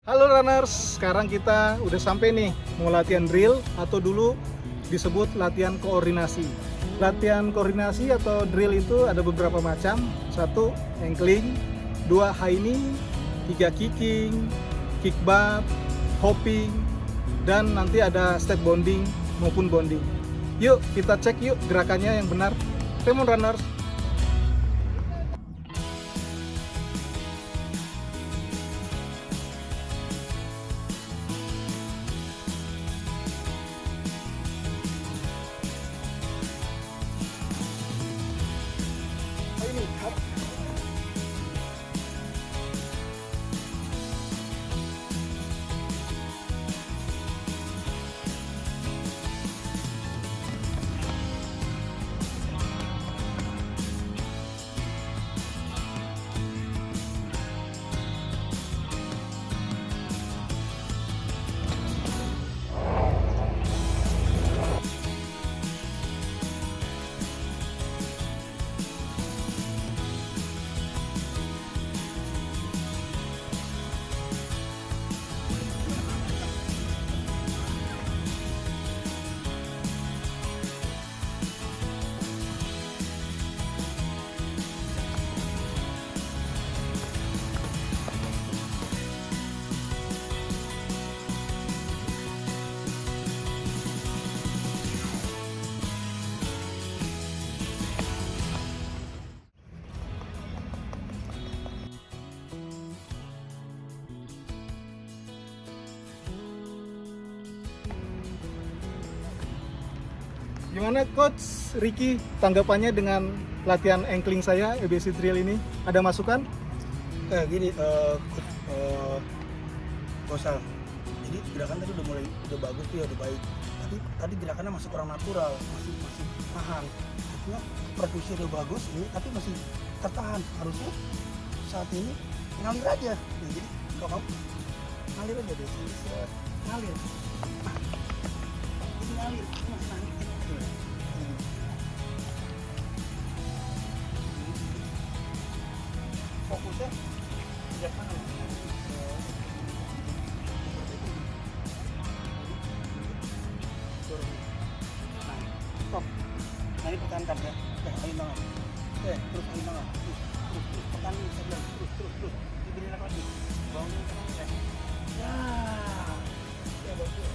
Halo runners, sekarang kita udah sampai nih mau latihan drill atau dulu disebut latihan koordinasi. Latihan koordinasi atau drill itu ada beberapa macam. 1. Ankling, 2. High knee, 3. Kicking, kick butt, hopping, dan nanti ada step bonding maupun bonding. Yuk kita cek yuk gerakannya yang benar. Come on runners. Gimana Coach Ricky tanggapannya dengan latihan ankling saya ABC Drill ini? Ada masukan? Gini, Gosal. Jadi gerakan tadi udah bagus tuh ya, udah baik. Tapi tadi gerakannya masih kurang natural, masih tahan. Artinya produksi udah bagus ini, tapi masih tertahan. Harusnya saat ini ngalir aja. Nah, jadi kalau kamu ngalir aja deh, ngalir. Ini ngalir, ini masih naik. Fokusnya sejak mana? Stop. Nah ini pertahankan ya. Ayo tangan. Terus ayo tangan. Terus pertahanin saja. Terus. Diberi lagi. Bangun tangan. Ya. Ya bagus.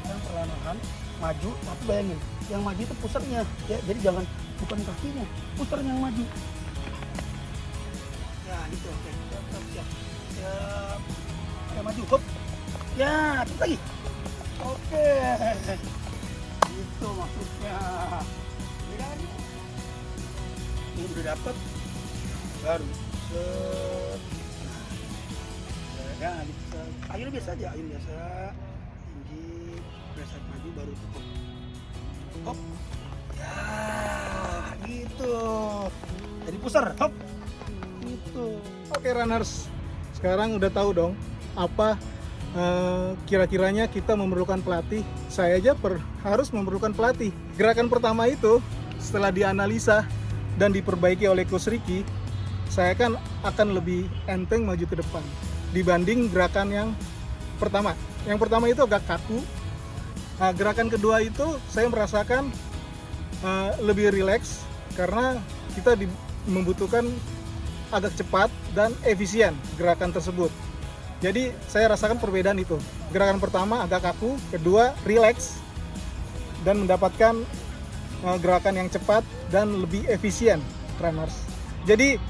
Yang perlahan maju, tapi bayangin yang maju itu pusernya ya, jadi jangan bukan kakinya, pusernya yang maju ya gitu. Oke, siap ya, maju hop ya, terus lagi. Oke, itu maksudnya ya, ini udah dapet baru set. Ya gitu, ayun biasa aja, ayun biasa tinggi, biasa maju baru tutup. Hop, ya gitu. Jadi pusar, hop, gitu. Oke runners, sekarang udah tahu dong apa kira-kiranya kita memerlukan pelatih. Saya aja harus memerlukan pelatih. Gerakan pertama itu setelah dianalisa dan diperbaiki oleh Coach Ricky, saya kan akan lebih enteng maju ke depan dibanding gerakan yang pertama. Yang pertama itu agak kaku. Nah, gerakan kedua itu saya merasakan lebih rileks karena kita membutuhkan agak cepat dan efisien gerakan tersebut. Jadi saya rasakan perbedaan itu. Gerakan pertama agak kaku, kedua rileks dan mendapatkan gerakan yang cepat dan lebih efisien runners. Jadi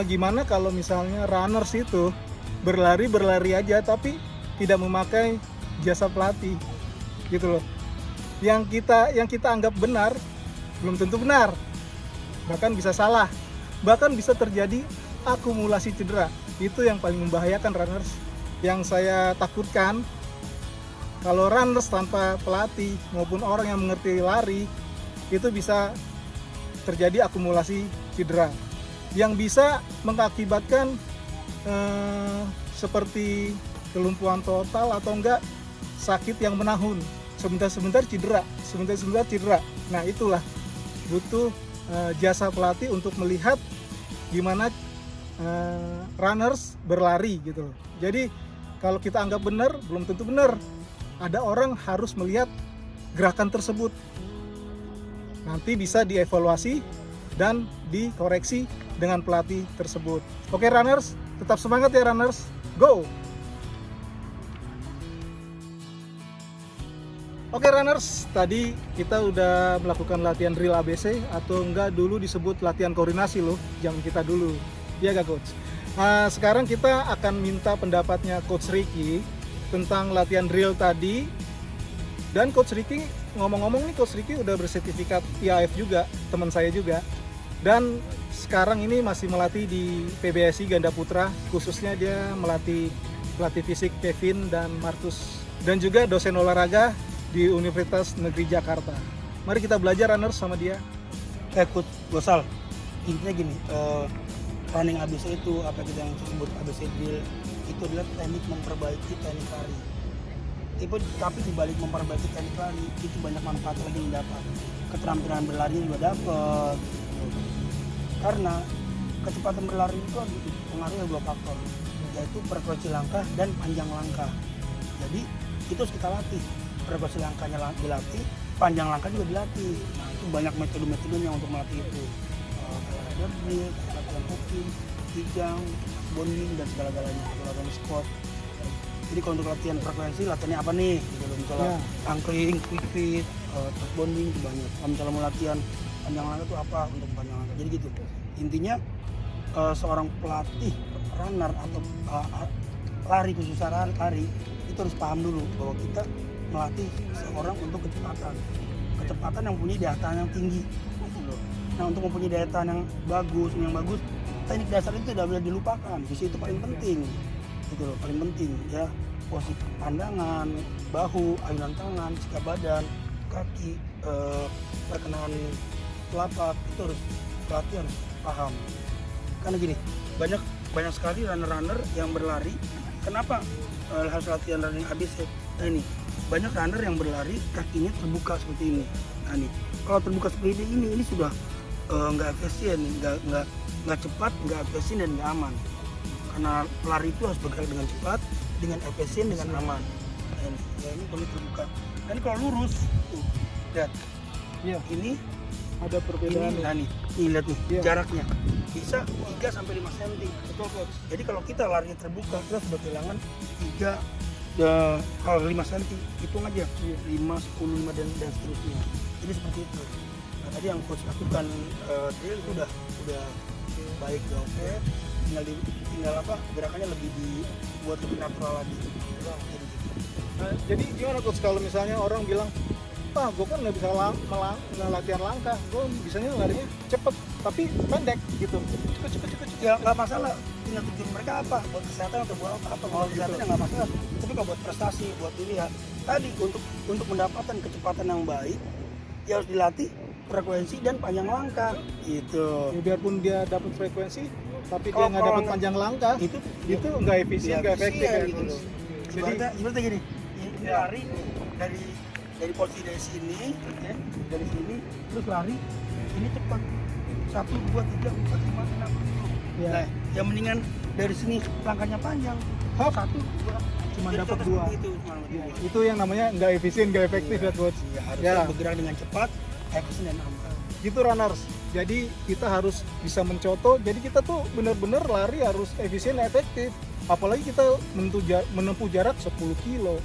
gimana kalau misalnya runners itu berlari aja tapi tidak memakai jasa pelatih gitu loh. Yang kita anggap benar belum tentu benar, bahkan bisa salah, bahkan bisa terjadi akumulasi cedera. Itu yang paling membahayakan runners. Yang saya takutkan kalau runners tanpa pelatih maupun orang yang mengerti lari itu bisa terjadi akumulasi cedera yang bisa mengakibatkan seperti kelumpuhan total atau enggak sakit yang menahun, sebentar-sebentar cedera. Nah itulah butuh jasa pelatih untuk melihat gimana runners berlari gitu loh. Jadi kalau kita anggap benar, belum tentu benar. Ada orang harus melihat gerakan tersebut. Nanti bisa dievaluasi dan dikoreksi dengan pelatih tersebut. Oke runners, tetap semangat ya runners. Go! Oke runners, tadi kita udah melakukan latihan drill ABC atau enggak dulu disebut latihan koordinasi loh, zaman kita dulu. Iya gak coach? Sekarang kita akan minta pendapatnya Coach Ricky tentang latihan drill tadi. Dan Coach Ricky, ngomong-ngomong nih, Coach Ricky udah bersertifikat IAF juga, teman saya juga. Dan sekarang ini masih melatih di PBSI Ganda Putra, khususnya dia melatih pelatih fisik Kevin dan Marcus. Dan juga dosen olahraga di Universitas Negeri Jakarta. Mari kita belajar runners sama dia. Coach Gosal, intinya gini, running ABC itu apa kita yang disebut ABC drill itu adalah teknik memperbaiki teknik lari. Tapi dibalik memperbaiki teknik lari itu banyak manfaat lagi yang dapat. Keterampilan berlari juga dapat. Karena kecepatan berlari itu pengaruhnya dua faktor, yaitu frekuensi langkah dan panjang langkah. Jadi itu harus kita latih. Frekuensi langkahnya dilatih, panjang langkah juga dilatih. Nah itu banyak metode-metodenya untuk melatih itu. Ada drill, latihan hooking, kijang, bonding dan segala-galanya, latihan squat. Jadi kalau untuk latihan frekuensi, latihannya apa nih? Gitu, misalnya anchoring, quick fit, terus bonding itu banyak. Kalau misalnya mau latihan panjang langkah itu apa untuk panjang langkah? Jadi gitu. Intinya seorang pelatih runner atau lari khususnya lari itu harus paham dulu bahwa kita melatih seorang untuk kecepatan yang punya daya tahan yang tinggi. Nah untuk mempunyai daya tahan yang bagus, teknik dasar itu tidak boleh dilupakan. Justru itu paling penting, gitu loh, paling penting ya. Posisi pandangan, bahu, ayunan tangan, sikap badan, kaki, perkenaan telapak itu harus pelatih harus paham. Karena gini, banyak sekali runner-runner yang berlari. Kenapa harus latihan running ABC? Nah ini banyak runner yang berlari kakinya terbuka seperti ini. Nah ini kalau terbuka seperti ini sudah nggak efisien, nggak cepat, nggak efisien dan nggak aman. Karena pelari itu harus bergerak dengan cepat, dengan efisien, dengan aman. Nah, ini kulit terbuka. Dan kalau lurus, tuh, lihat, ini ada perbedaan. Ini, nah nih lihat nih jaraknya bisa 3 sampai 5 cm. Betul coach. Jadi kalau kita larinya terbuka, kita sudah kehilangan 3 kalau 5 cm hitung aja 5, 10, 5 dan seterusnya. Jadi seperti itu. Nah, tadi yang coach lakukan drill itu udah baik, udah oke. Tinggal apa gerakannya lebih dibuat lebih natural lagi. Jadi gimana coach kalau misalnya orang bilang, Pak, gue kan nggak bisa latihan langkah, gue bisanya larinya cepet tapi pendek gitu. Cepet. Ya nggak masalah. Tinggal tujuan mereka apa, buat kesehatan atau buat apa? Kalau kesehatan nggak masalah. Tapi kalau buat prestasi, buat dilihat tadi untuk mendapatkan kecepatan yang baik, ya harus dilatih frekuensi dan panjang langkah gitu. Ya, biarpun dia dapat frekuensi, tapi dia nggak dapat panjang langkah, itu nggak efisien, nggak efektif ya, gitu loh. Ibaratnya gini, ini lari dari posisi dari sini, dari sini terus lari, ini cepat 1, 2, 3, 4, 5, 6, 7. Ya. Nah, yang mendingan dari sini langkahnya panjang, 1, 2, cuma dapat 2. Itu yang namanya nggak efisien, nggak efektif ya coach. Ya, harusnya bergerak dengan cepat, efisien dan aman. Gitu runners. Jadi kita harus bisa mencontoh. Jadi kita tuh benar-benar lari harus efisien, efektif. Apalagi kita menempuh jarak 10 kilo,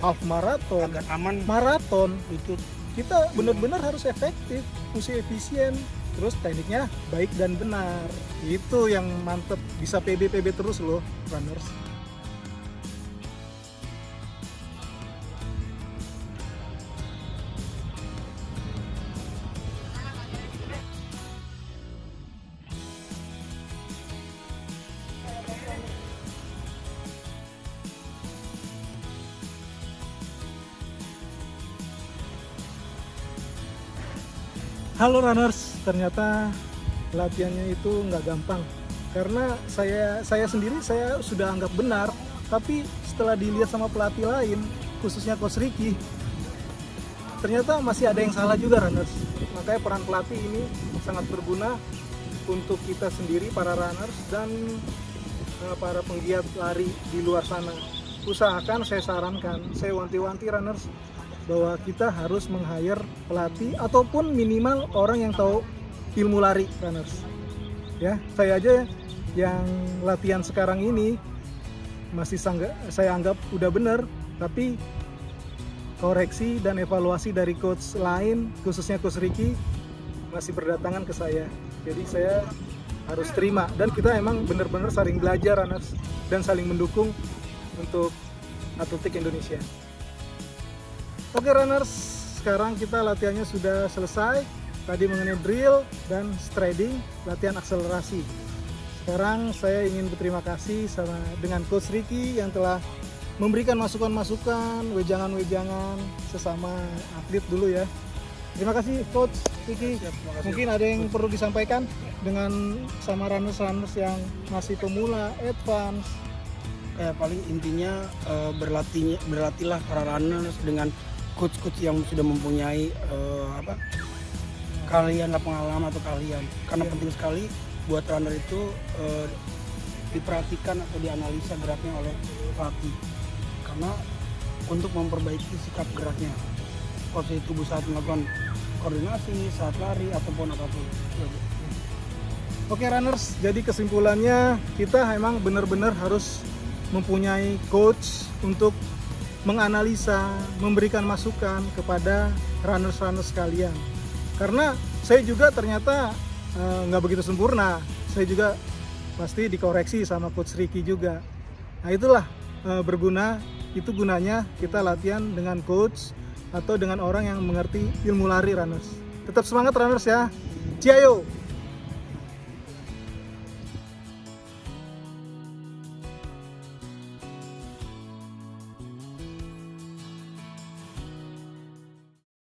half marathon, agar aman, marathon itu kita benar-benar harus efektif, mesti efisien. Terus tekniknya baik dan benar. Itu yang mantep, bisa PB terus loh runners. Halo runners, ternyata latihannya itu nggak gampang karena saya sendiri saya sudah anggap benar, tapi setelah dilihat sama pelatih lain, khususnya Coach Ricky, ternyata masih ada yang salah juga runners. Makanya peran pelatih ini sangat berguna untuk kita sendiri, para runners dan para penggiat lari di luar sana. Usahakan, saya sarankan, saya wanti-wanti runners bahwa kita harus meng-hire pelatih ataupun minimal orang yang tahu ilmu lari runners. Ya, saya aja yang latihan sekarang ini masih saya anggap udah bener, tapi koreksi dan evaluasi dari coach lain, khususnya Coach Ricky, masih berdatangan ke saya. Jadi saya harus terima, dan kita emang bener-bener saling belajar runners dan saling mendukung untuk atletik Indonesia. Oke runners, sekarang kita latihannya sudah selesai. Tadi mengenai drill dan striding, latihan akselerasi. Sekarang saya ingin berterima kasih dengan Coach Ricky yang telah memberikan masukan-masukan, wejangan-wejangan sesama atlet dulu ya. Terima kasih Coach Ricky. Mungkin ada yang perlu disampaikan dengan sama runners-runners yang masih pemula, advance. Paling intinya berlatihlah para runners dengan coach-coach yang sudah mempunyai pengalaman atau kalian. Karena penting sekali buat runner itu diperhatikan atau dianalisa geraknya oleh pelatih. Karena untuk memperbaiki sikap geraknya, posisi tubuh saat melakukan koordinasi, saat lari ataupun apapun. Oke runners, jadi kesimpulannya kita memang benar-benar harus mempunyai coach untuk menganalisa, memberikan masukan kepada runners-runners sekalian. Karena saya juga ternyata nggak begitu sempurna, saya juga pasti dikoreksi sama Coach Ricky juga. Nah itulah itu gunanya kita latihan dengan coach atau dengan orang yang mengerti ilmu lari runners. Tetap semangat runners ya, ciao!